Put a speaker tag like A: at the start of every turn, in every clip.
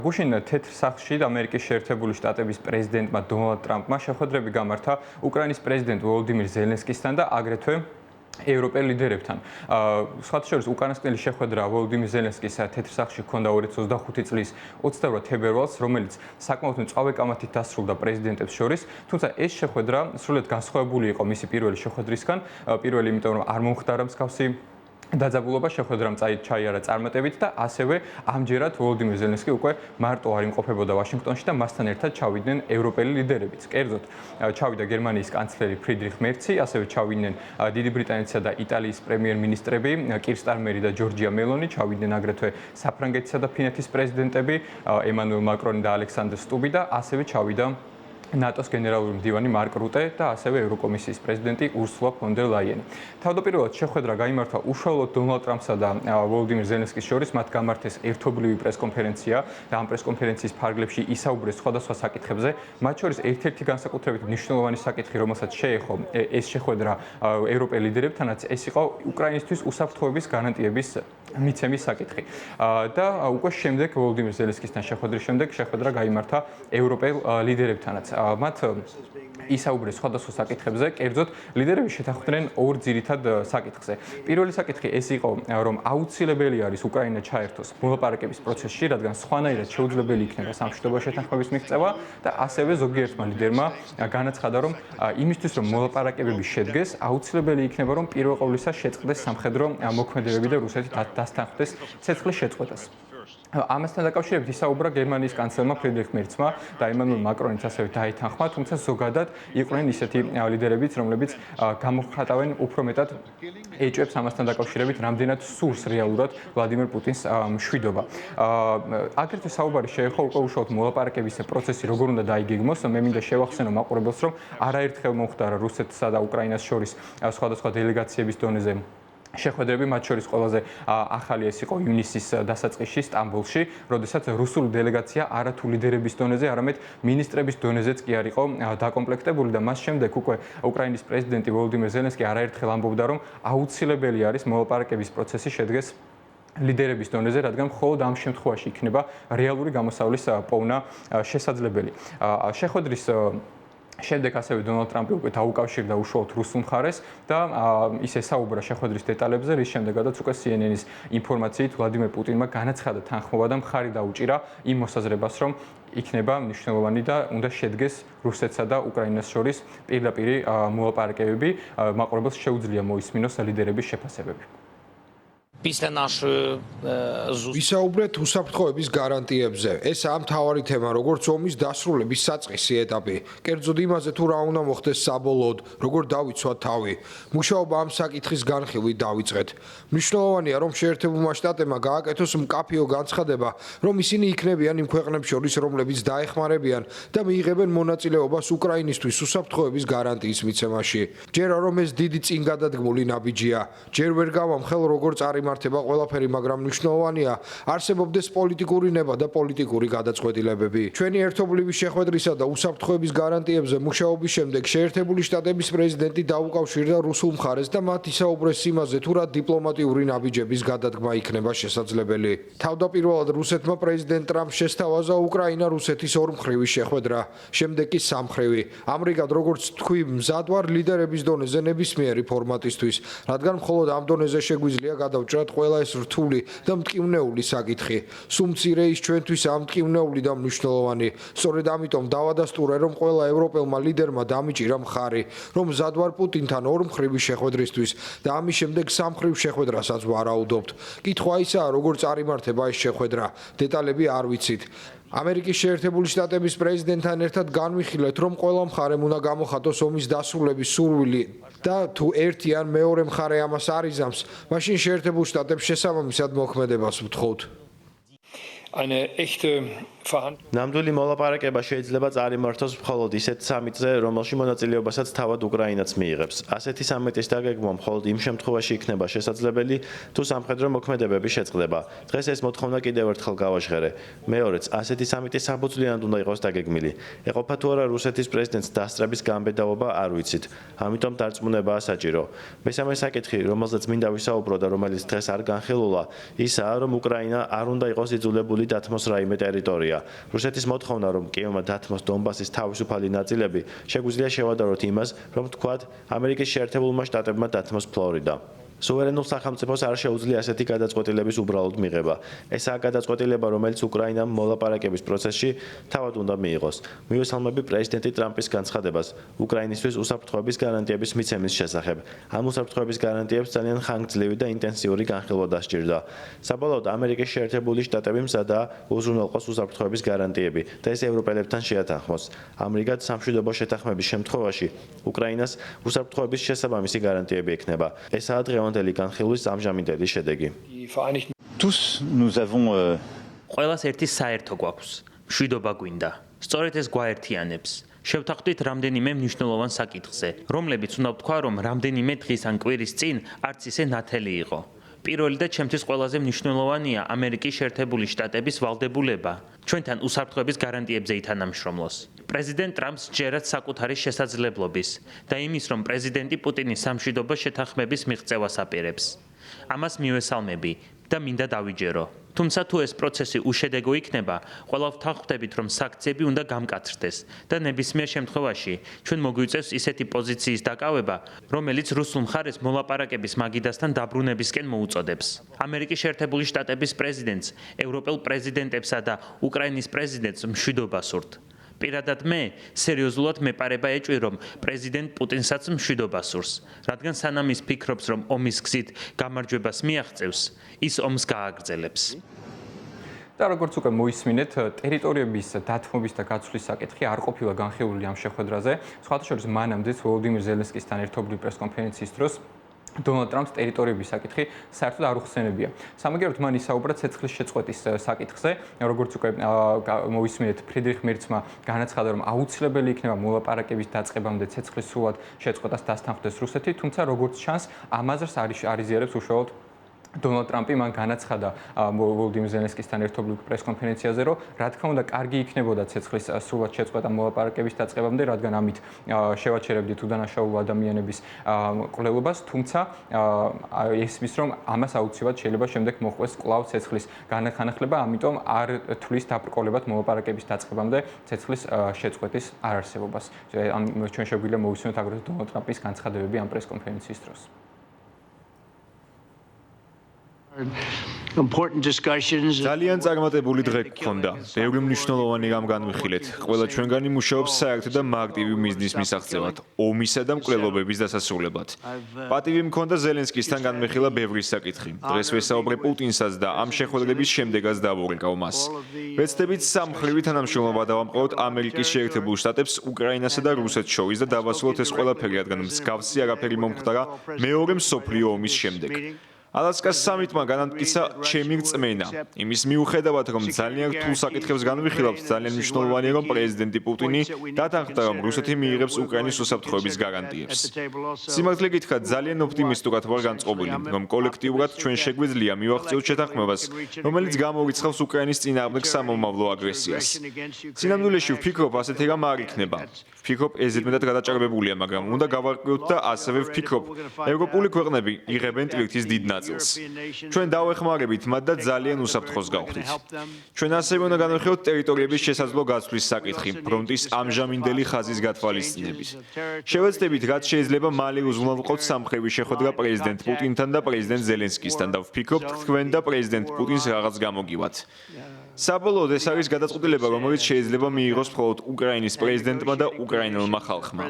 A: გუშინ თეთრ სახლში ამერიკის შეერთებული შტატების პრეზიდენტმა დონალდ ტრამპმა შეხვედრები გამართა უკრაინის პრეზიდენტ ვოლოდიმირ ზელენსკისთან და აგრეთვე ევროპელ ლიდერებთან. სხვათა შორის უკანასკნელი შეხვედრა ვოლოდიმირ ზელენსკის თეთრ სახლში ჰქონდა 2025 წლის 28 თებერვალს, რომელიც საკმაოდ მწვავე კამათით დასრულდა პრეზიდენტებს შორის, თუმცა ეს შეხვედრა სრულიად განსხვავებული იყო მისი პირველი შეხვედრისგან. პირველი, იმიტომ რომ არ მომხდარა მსგავსი დაძაბულობა შეხვედრამ ჩაიარა წარმატებით და ასევე ამჯერად ვოლოდიმირ ზელენსკი უკვე მარტო არ იმყოფებოდა ვაშინგტონში და მასთან ერთად ჩავიდნენ ევროპელი ლიდერებიც. კერძოდ, ჩავიდა გერმანიის კანცლერი ფრიდრიხ მერცი, ასევე ჩავიდნენ დიდი ბრიტანეთისა და იტალიის პრემიერ-მინისტრები კირ სტარმერი და ჯორჯია მელონი, ჩავიდნენ აგრეთვე საფრანგეთისა და ფინეთის პრეზიდენტები ემანუელ მაკრონი და ალექსანდრ სტუბი და ასევე ჩავიდა ნატოს გენერალური მდივანი მარკ რუტე და ასევე ევროკომისიის პრეზიდენტი ურსულა ფონ დერ ლაიენი. თავდაპირველად შეხვედრა გაიმართა უშუალოდ დონალდ ტრამპსა და ვოლოდიმირ ზელენსკის შორის, მათ გამართეს ერთობლივი პრესკონფერენცია და ამ პრესკონფერენციის ფარგლებში ისაუბრეს სხვადასხვა საკითხებზე, მათ შორის ერთ-ერთი განსაკუთრებით მნიშვნელოვანი საკითხი, რომელსაც შეეხო ეს შეხვედრა ევროპელ ლიდერებთანაც, ეს იყო უკრაინისთვის უსაფრთხოების გარანტიების მიცემის საკითხი. და უკვე შემდეგ ვოლოდიმირ ზელენსკისთან შეხვედრის შემდეგ შეხვედრა გაიმართა ევროპელ ლიდერებთანაც. მათ ისაუბრეს სხვადასხვა საკითხებზე, კერძოდ ლიდერები შეთანხმდნენ ორ ძირითად საკითხზე. პირველი საკითხი ეს იყო, რომ აუცილებელი არის უკრაინა ჩაერთოს მოლაპარაკების პროცესში, რადგან სხვანაირად შეუძლებელი იქნება სამშვიდობო შეთანხმების მიღწევა და ასევე ზოგიერთმა ლიდერმა განაცხადა, რომ იმისთვის რომ მოლაპარაკებები შედგეს, აუცილებელი იქნება, რომ პირველ ყოვლისა შეწყდეს სამხედრო მოქმედებები და რუსეთი დასთანხმდეს ცეცხლის შეწყვეტას. ამასთან დაკავშირებით ისაუბრა გერმანიის კანცლერმა ფრიდრიხ მერცმა და ემანუელ მაკრონიც ასევე დაითანხმა, თუმცა ზოგადად იყვნენ ისეთი ლიდერებიც, რომლებიც გამოხატავენ უფრო მეტად ეჭვებს ამასთან დაკავშირებით, რამდენად სურს რეალურად ვლადიმერ პუტინს მშვიდობა. აგრეთვე საუბარი შეეხო უკვე უშუალოდ მოლაპარაკების პროცესი როგორ უნდა დაიგეგმოს. მე მინდა შევახსენო მაყურებელს, რომ არაერთხელ მომხდარა რუსეთსა და უკრაინას შორის სხვადასხვა დელეგაციების დონეზე შეხვედრები, მათ შორის ყველაზე ახალი ეს იყო ივნისის დასაწყისში სტამბოლში, როდესაც რუსული დელეგაცია არა თუ ლიდერების დონეზე, არამედ მინისტრების დონეზეც კი არ იყო დაკომპლექტებული და მას შემდეგ უკვე უკრაინის პრეზიდენტი ვოლოდიმირ ზელენსკი არაერთხელ ამბობდა, რომ აუცილებელი არის მოლაპარაკების პროცესი შედგეს ლიდერების დონეზე, რადგან მხოლოდ ამ შემთხვევაში იქნება რეალური გამოსავლის პოვნა შესაძლებელი. შეხვედრის შემდეგ ასევე დონალდ ტრამპი უკვე დაუკავშირდა უშუალოდ რუსულ მხარეს და ის ესაუბრა შეხვედრის დეტალებზე, რის შემდეგაც უკვე CNN-ის ინფორმაციით ვლადიმერ პუტინმა განაცხადა თანხმობა და მხარი დაუჭირა იმ მოსაზრებას, რომ იქნება მნიშვნელოვანი და უნდა შედგეს რუსეთსა და უკრაინას შორის პირდაპირი მოლაპარაკებები, მაყურებელს შეუძლია მოისმინოს ლიდერების შეფასებები.
B: ვისაუბრეთ უსაფრთხოების გარანტიებზე. ეს ამ მთავარი თემა, როგორც ომის დასრულების საწყისი ეტაპი. კერძოდ იმაზე, თუ რა უნდა მოხდეს საბოლოოდ, როგორ დავიცვათ თავი. მუშაობა ამ საკითხის განხილვით დავიწყეთ. მნიშვნელოვანია, რომ შეერთებულმა შტატებმა გააკეთოს მკაფიო განცხადება, რომ ისინი იქნებიან იმ ქვეყნებს შორის, რომლებიც დაეხმარებიან და მიიღებენ მონაწილეობას უკრაინისთვის უსაფრთხოების გარანტიის მიცემაში. ჯერა რომ ეს დიდი წინგადადგმული ნაბიჯია. ჯერ ვერ გავამხელ, როგორ წარიმართა მართება ყველაფერი, მაგრამ მნიშვნელოვანია არსებობდეს პოლიტიკური ნება და პოლიტიკური გადაწყვეტილებები. ჩვენი ერთობლივი შეხვედრისა და უსაფრთხოების გარანტიებზე მუშაობის შემდეგ შეერთებული შტატების პრეზიდენტი დაუკავშირდა რუსულ მხარეს და მათ ისაუბრეს იმაზე, თუ რა დიპლომატიური ნაბიჯების გადადგმა იქნება შესაძლებელი. თავდაპირველად რუსეთმა პრეზიდენტ ტრამპს შესთავაზა უკრაინა-რუსეთის ორმხრივი შეხვედრა, შემდეგ კი სამხრივი. ამრიგად, როგორც თქვი, მზად ვარ ლიდერების დონეზე ნებისმიერი ფორმატისთვის, რადგან მხოლოდ ამ დონეზე შეგვიძლია გადავჭრათ ყველა ეს რთული და მტკივნეული საკითხი. სუმცირე ის ჩვენთვის ამ მტკივნეული და მნიშვნელოვანი. სწორედ ამიტომ დავადასტურე, რომ ყველა ევროპელმა ლიდერმა დამიჭირა მხარი, რომ მზად ვარ პუტინთან ორმხრივი შეხვედრისთვის და ამის შემდეგ სამხრივ შეხვედრასაც ვარაუდობთ. კითხვა ისაა, როგორ წარიმართება ეს შეხვედრა. დეტალები არ ვიცით. ამერიკის შეერთებული შტატების პრეზიდენტთან ერთად განვიხილეთ, რომ ყველა მხარემ უნდა გამოხატოს ომის დასრულების სურვილი და თუ ერთი ან მეორე მხარე ამას არ იზამს, მაშინ შეერთებულ შტატებს შესაბამისად მოქმედებას ვთხოვთ.
C: ნამდვილი მოლაპარაკება შეიძლება წარიმართოს მხოლოდ ისეთ სამიტზე, რომელში მონაწილეობასაც თავად უკრაინაც მიიღებს. ასეთი სამიტის დაგეგმვა მხოლოდ იმ შემთხვევაში იქნება შესაძლებელი, თუ სამხედრო მოქმედებები შეწყდება. დღეს ეს მოთხოვნა კიდევ ერთხელ გავაჟღერე. მეორეც, ასეთი სამიტი საფუძვლიანად უნდა იყოს დაგეგმილი. ეყოფა თუ არა რუსეთის პრეზიდენტს დასწრების გამბედაობა არ ვიცით. ამიტომ დარწმუნებაა საჭირო. მესამე საკითხი, რომელზეც მინდა ვისაუბრო და რომელიც დღეს არ განხილულა, ისაა, რომ უკრაინა არ უნდა იყოს იძულებული ოკუპირებული დათმოს რაიმე ტერიტორია. რუსეთის მოთხოვნა, რომ კიევმა დათმოს დონბასის თავისუფალი ნაწილები, შეგვიძლია შევადაროთ იმას, რომ თქვათ, ამერიკის შეერთებულმა შტატებმა დათმოს ფლორიდა. სუვერენულ სახელმწიფოს არ შეუძლია ასეთი გადაწყვეტილების უბრალოდ მიღება. ესაა გადაწყვეტილება, რომელიც უკრაინამ მოლაპარაკების პროცესში თავად უნდა მიიღოს. მივესალმები პრეზიდენტი ტრამპის განცხადებას უკრაინისთვის უსაფრთხოების გარანტიების მიცემის შესახებ. ამ უსაფრთხოების გარანტიებს ძალიან ხანგრძლივი და ინტენსიური განხილვა დასჭირდა. საბოლოოდ ამერიკის შეერთებული შტატები მზადაა უზრუნველყოს უსაფრთხოების გარანტიები და ეს ევროპელებთან შეათანხმოს. ამრიგად, სამშვიდობო შეთანხმების შემთხვევაში უკრაინას უსაფრთხოების შესაბამისი გარანტიები ექნება. ესაა დღევანდელი განხილვის ამჟამინდელი შედეგი.
D: Tous nous avons
E: ყველას ერთი საერთო გვაქვს. მშვიდობა გვინდა. სწორედ ეს გვაერთიანებს. შევთანხმდით რამდენიმე მნიშვნელოვან საკითხზე, რომლებიც უნდა ვთქვა, რომ რამდენიმე დღის ან კვირის წინ არც ისე ნათელი იყო. პირველი და ჩემთვის ყველაზე მნიშვნელოვანია ამერიკის შეერთებული შტატების ვალდებულება ჩვენთან უსაფრთხოების გარანტიებზე ითანამშრომლოს. პრეზიდენტ ტრამპს ჯერაც საკუთარი შესაძლებლობის და იმის, რომ პრეზიდენტი პუტინი სამშვიდობო შეთანხმების მიღწევას აპირებს. ამას მივესალმები და მინდა დავიჯერო. თუმცა თუ ეს პროცესი უშედეგო იქნება, ყველა ვთანხმდებით, რომ საქციები უნდა გამკაცრდეს და ნებისმიერ შემთხვევაში ჩვენ მოგვიწევს ისეთი პოზიციის დაკავება, რომელიც რუსულ მხარეს მოლაპარაკების მაგიდასთან დაბრუნებისკენ მოუწოდებს. ამერიკის შეერთებული შტატების პრეზიდენტს, ევროპელ პრეზიდენტებსა და უკრაინის პრეზიდენტს მშვიდობა სურთ. პირადად მე სერიოზულად მეპარება ეჭვი, რომ პრეზიდენტ პუტინსაც მშვიდობა სურს, რადგან სანამ ის ფიქრობს, რომ ომის გზით გამარჯვებას მიაღწევს, ის ომს გააგრძელებს.
A: და როგორც უკვე მოისმინეთ, ტერიტორიების დათმობის და გაცვლის საკითხი არ ყოფილა განხილული ამ შეხვედრაზე. სხვათა შორის მანამდეც ვოლოდიმირ ზელენსკისთან ერთობლივ პრესკონფერენციის დროს დონალდ ტრამპს ტერიტორიების საკითხი საერთოდ არ უხსენებია. სამაგიეროდ მან ისაუბრა ცეცხლის შეწყვეტის საკითხზე, როგორც უკვე მოვისმინეთ, ფრიდრიხ მერცმა განაცხადა, რომ აუცილებელი იქნება მოლაპარაკების დაწყებამდე ცეცხლის სრულად შეწყვეტას დასთანხმდეს რუსეთი, თუმცა როგორც ჩანს, ამ აზრს არ იზიარებს უშუალოდ დონალდ ტრამპი. მან განაცხადა ვოლოდიმირ ზელენსკისთან ერთობლივ პრესკონფერენციაზე, რომ რა თქმა უნდა, კარგი იქნებოდა ცეცხლის სრულად შეწყვეტა მოლაპარაკების დაწყებამდე, რადგან ამით შევაჩერებდით უდანაშაულო ადამიანების კვლელობას, თუმცა ესმის, რომ ამას აუცილებლად შეიძლება შემდეგ მოხდეს კვლავ ცეცხლის განახანახლება, ამიტომ არ თვლის დაბრკოლებად მოლაპარაკების დაწყებამდე ცეცხლის შეწყვეტის არარსებობას. ჩვენ შეგვიძლია მოვისმინოთ აგრეთვე დონალდ ტრამპის განცხადებები ამ პრესკონფერენციის დროს.
F: ძალიან წარმატებული დღე გქონდა. ბევრი მნიშვნელოვანი რამ განვიხილეთ. ყველა ჩვენგანი მუშაობს საერთო და მარტივი მიზნის მისაღწევად, ომისა და მკვლელობების დასასრულებლად. პატივი მქონდა ზელენსკისთან განვიხილა ბევრი საკითხი. დღეს ვესაუბრე პუტინსაც და ამ შეხვედრების შემდეგაც დავურეკავ მას. ვეცდებით სამხრივი თანამშრომლობა დავამყაროთ ამერიკის შეერთებულ შტატებს, უკრაინასა და რუსეთს შორის და დავასრულოთ ეს ყველაფერი, რადგან მსგავსი არაფერი მომხდარა მეორე მსოფლიო ომის შემდეგ. ალასკას სამიტმა განამტკიცა ჩემი რწმენა. იმის მიუხედავად, რომ ძალიან რთულ საკითხებს განვიხილავთ, ძალიან მნიშვნელოვანია, რომ პრეზიდენტი პუტინი დათანხმდა, რომ რუსეთი მიიღებს უკრაინის უსაფრთხოების გარანტიებს. სიმართლე გითხრათ, ძალიან ოპტიმისტურად ვარ განწყობილი, რომ კოლექტიურად ჩვენ შეგვიძლია მივაღწიოთ შეთანხმებას, რომელიც გამორიცხავს უკრაინის წინააღმდეგ სამომავლო აგრესიას. სინამდვილეში ვფიქრობ, ასეთი რამ არ იქნება. ვფიქრობ, ეს ზედმეტად გადაჭარბებულია, მაგრამ უნდა გავარკვიოთ და ასევე ვფიქრობ, ევროპული ქვეყნები იღებენ ტვირთის დიდ ნაწილს. ჩვენ დავეხმარებით მათ და ძალიან უსაფრთხოს გავხდით. ჩვენ ასევე უნდა განვიხილოთ ტერიტორიების შესაძლო გაცვლის საკითხი, ფრონტის ამჟამინდელი ხაზის გათვალისწინებით. შევეცდებით, რაც შეიძლება მალე უზრუნველყოთ სამხრივი შეხვედრა პრეზიდენტ პუტინთან და პრეზიდენტ ზელენსკისთან და ვფიქრობთ, თქვენ და პრეზიდენტ პუტინს რაღაც გამოგივათ. საბოლოოდ ეს არის გადაწყვეტილება, რომელიც შეიძლება მიიღოს მხოლოდ უკრაინის პრეზიდენტმა და უკრაინელმა ხალხმა.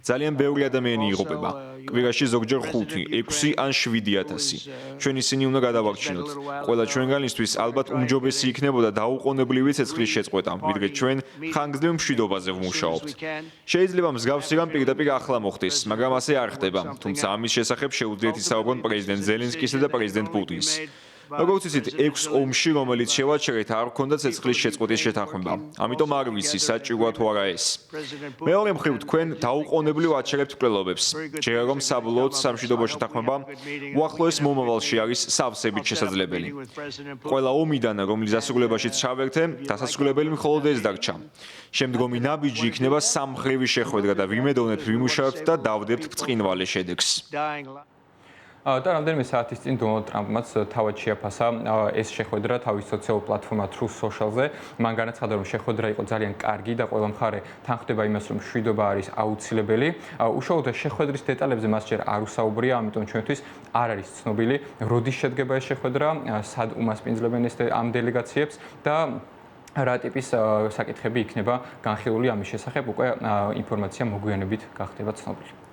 F: ძალიან ბევრი ადამიანი იღუპება. კვირაში ზოგჯერ 5, 6 ან 7,000. ჩვენ ისინი უნდა გადავარჩინოთ. ყველა ჩვენგანისთვის ალბათ უმჯობესი იქნებოდა დაუყოვნებლივი ცეცხლის შეწყვეტა, ვიდრე ჩვენ ხანგრძლივ მშვიდობაზე ვმუშაობთ. შეიძლება მსგავსი რამ პირდაპირ ახლა მოხდეს, მაგრამ ასე არ ხდება. თუმცა ამის შესახებ შეუძლიათ ისაუბრონ პრეზიდენტ ზელენსკისა და პრეზიდენტ პუტინს. როგორც იცით, 6 ომში, რომელიც შევაჩერეთ, არ ჰქონდა ცეცხლის შეწყვეტის შეთანხმება. ამიტომ არ ვიცი, საჭიროა თუ არა ეს. მეორე მხრივ, თქვენ დაუყოვნებლივ აჩერებთ მკვლელობებს. ჯერა რომ საბოლოოდ სამშვიდობო შეთანხმება უახლოეს მომავალში არის სავსებით შესაძლებელი. ყველა ომიდან, რომლის დასრულებაშიც ჩავერთე, დასასრულებელი მხოლოდ ეს დარჩა. შემდგომი ნაბიჯი იქნება სამხრივი შეხვედრა და ვიმედოვნებ, ვიმუშავებთ და დავდებთ ბრწყინვალე შედეგს.
A: და რამდენიმე საათის წინ დონალდ ტრამპმაც თავად შეაფასა ეს შეხვედრა თავის სოციალურ პლატფორმა Truth Social-ზე. მან განაცხადა, რომ შეხვედრა იყო ძალიან კარგი და ყველა მხარე თანხმდება იმას, რომ მშვიდობა არის აუცილებელი. უშუალოდ შეხვედრის დეტალებზე მას ჯერ არ უსაუბრია, ამიტომ ჩვენთვის არ არის ცნობილი, როდის შედგება ეს შეხვედრა, სად უმასპინძლებენ ამ დელეგაციებს და რა ტიპის საკითხები იქნება განხილული ამის შესახებ, უკვე ინფორმაცია მოგვიანებით გახდება ცნობილი.